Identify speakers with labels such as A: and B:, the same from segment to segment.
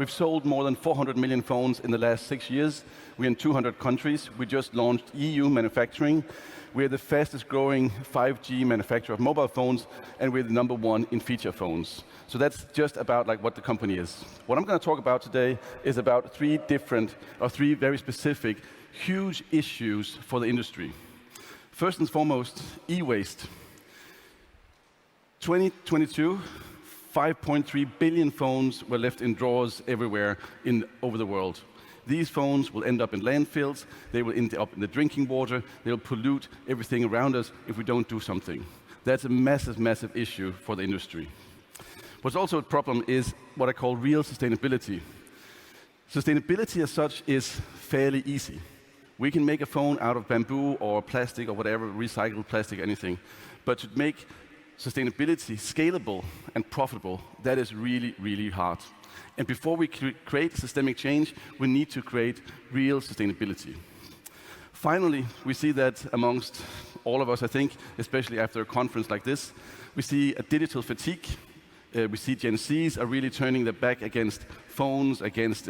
A: We've sold more than 400 million phones in the last 6 years. We're in 200 countries. We just launched EU manufacturing. We're the fastest growing 5G manufacturer of mobile phones, and we're the #1 in feature phones. So that's just about like what the company is. What I'm going to talk about today is about three very specific, huge issues for the industry. First and foremost, e-waste. 2022, 5.3 billion phones were left in drawers everywhere over the world. These phones will end up in landfills, they will end up in the drinking water, they will pollute everything around us if we don't do something. That's a massive, massive issue for the industry. What's also a problem is what I call real sustainability. Sustainability as such is fairly easy. We can make a phone out of bamboo or plastic or whatever, recycled plastic, anything. But to make sustainability scalable and profitable, that is really, really hard. And before we create systemic change, we need to create real sustainability. Finally, we see that amongst all of us, I think, especially after a conference like this, we see a digital fatigue. We see Gen Zs are really turning their back against phones, against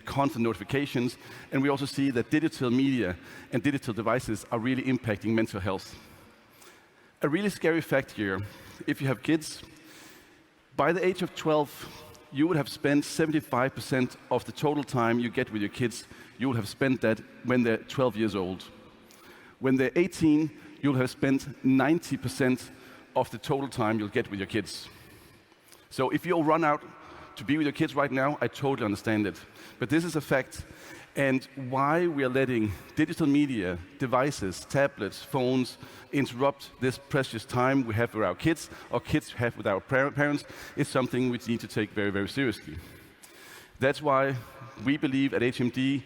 A: constant notifications, and we also see that digital media and digital devices are really impacting mental health. A really scary fact here, if you have kids, by the age of 12, you would have spent 75% of the total time you get with your kids, you would have spent that when they're 12 years old. When they're 18, you'll have spent 90% of the total time you'll get with your kids. So if you'll run out to be with your kids right now, I totally understand it. But this is a fact, and why we are letting digital media, devices, tablets, phones interrupt this precious time we have with our kids, or kids have with our parents, is something we need to take very, very seriously. That's why we believe at HMD,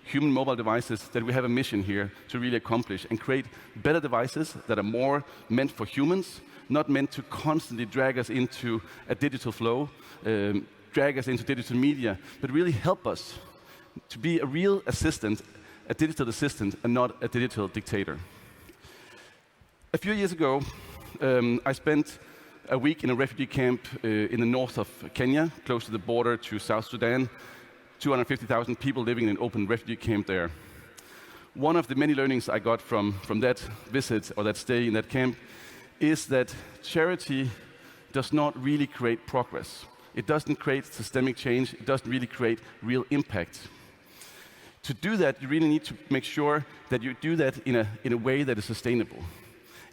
A: human mobile devices, that we have a mission here to really accomplish and create better devices that are more meant for humans, not meant to constantly drag us into a digital flow, drag us into digital media, but really help us to be a real assistant, a digital assistant, and not a digital dictator. A few years ago, I spent a week in a refugee camp in the north of Kenya, close to the border to South Sudan. 250,000 people living in an open refugee camp there. One of the many learnings I got from that visit or that stay in that camp is that charity does not really create progress. It doesn't create systemic change. It doesn't really create real impact. To do that, you really need to make sure that you do that in a way that is sustainable.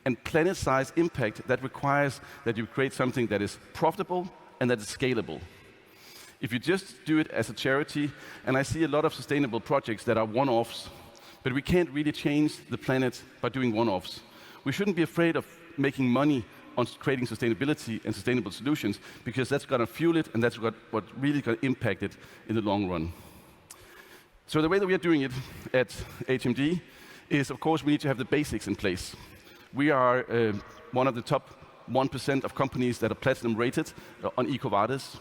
A: And planet-size impact, that requires that you create something that is profitable and that is scalable. If you just do it as a charity, and I see a lot of sustainable projects that are one-offs, but we can't really change the planet by doing one-offs. We shouldn't be afraid of making money on creating sustainability and sustainable solutions, because that's going to fuel it, and that's what really going to impact it in the long run. So the way that we are doing it at HMD is, of course, we need to have the basics in place. We are one of the top 1% of companies that are platinum rated on EcoVadis.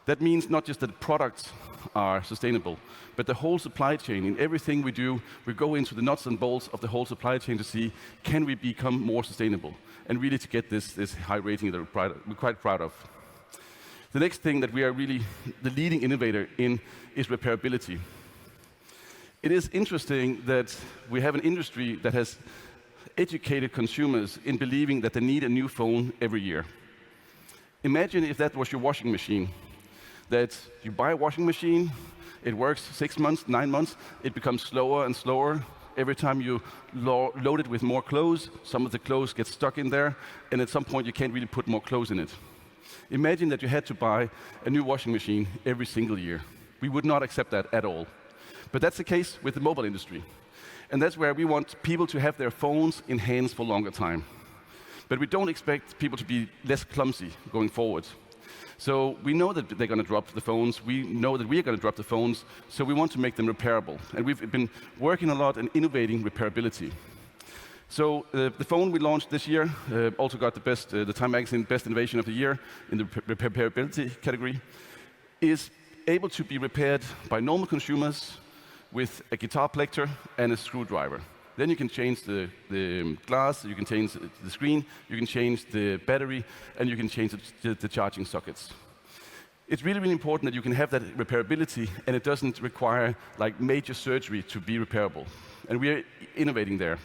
A: That means not just that the products are sustainable, but the whole supply chain. In everything we do, we go into the nuts and bolts of the whole supply chain to see, can we become more sustainable? And really to get this high rating that we're quite proud of. The next thing that we are really the leading innovator in is repairability. It is interesting that we have an industry that has educated consumers in believing that they need a new phone every year. Imagine if that was your washing machine. That you buy a washing machine, it works 6 months, 9 months, it becomes slower and slower. Every time you load it with more clothes, some of the clothes get stuck in there, and at some point you can't really put more clothes in it. Imagine that you had to buy a new washing machine every single year. We would not accept that at all. But that's the case with the mobile industry. And that's where we want people to have their phones in hands for longer time. But we don't expect people to be less clumsy going forward. So we know that they're going to drop the phones. We know that we are going to drop the phones. So we want to make them repairable. And we've been working a lot and innovating repairability. So the phone we launched this year also got the Time Magazine Best Innovation of the Year in the repairability category, is able to be repaired by normal consumers with a guitar plector and a screwdriver. Then you can change the glass, you can change the screen, you can change the battery, and you can change the charging sockets. It's really, really important that you can have that repairability and it doesn't require like major surgery to be repairable. And we are innovating there.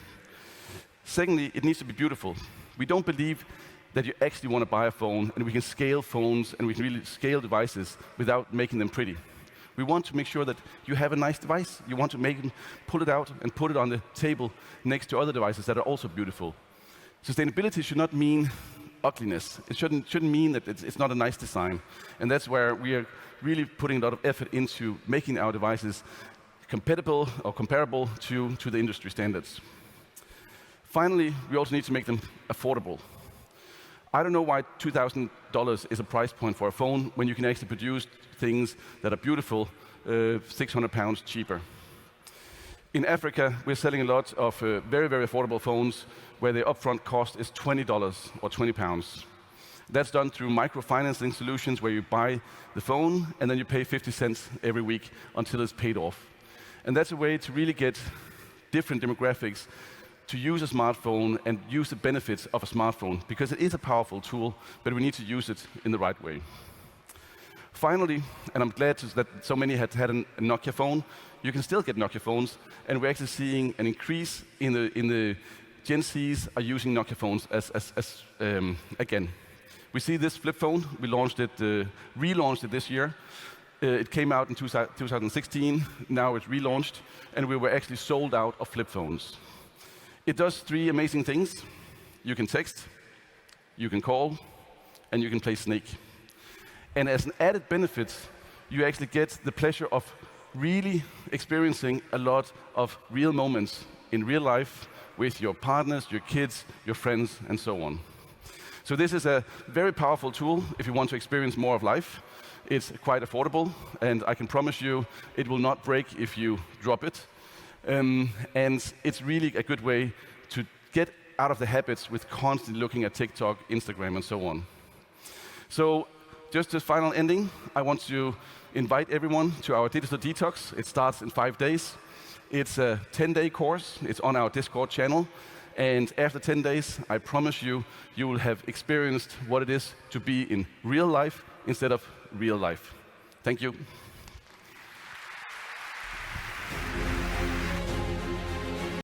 A: Secondly, it needs to be beautiful. We don't believe that you actually want to buy a phone and we can scale phones and we can really scale devices without making them pretty. We want to make sure that you have a nice device. You want to make them, pull it out and put it on the table next to other devices that are also beautiful. Sustainability should not mean ugliness. It shouldn't mean that it's not a nice design. And that's where we are really putting a lot of effort into making our devices compatible or comparable to the industry standards. Finally, we also need to make them affordable. I don't know why $2,000 is a price point for a phone when you can actually produce things that are beautiful, 600 pounds cheaper. In Africa, we're selling a lot of very, very affordable phones where the upfront cost is $20 or 20 pounds. That's done through microfinancing solutions where you buy the phone and then you pay 50 cents every week until it's paid off. And that's a way to really get different demographics to use a smartphone and use the benefits of a smartphone, because it is a powerful tool, but we need to use it in the right way. Finally, and I'm glad that so many had a Nokia phone, you can still get Nokia phones, and we're actually seeing an increase in the Gen Zs are using Nokia phones again. We see this flip phone, we relaunched it this year. It came out in 2016, now it's relaunched, and we were actually sold out of flip phones. It does 3 amazing things. You can text, you can call, and you can play Snake. And as an added benefit, you actually get the pleasure of really experiencing a lot of real moments in real life with your partners, your kids, your friends, and so on. So this is a very powerful tool if you want to experience more of life. It's quite affordable, and I can promise you it will not break if you drop it. And it's really a good way to get out of the habits with constantly looking at TikTok, Instagram, and so on. So just as final ending, I want to invite everyone to our digital detox. It starts in 5 days. It's a 10-day course. It's on our Discord channel. And after 10 days, I promise you, you will have experienced what it is to be in real life instead of real life. Thank you.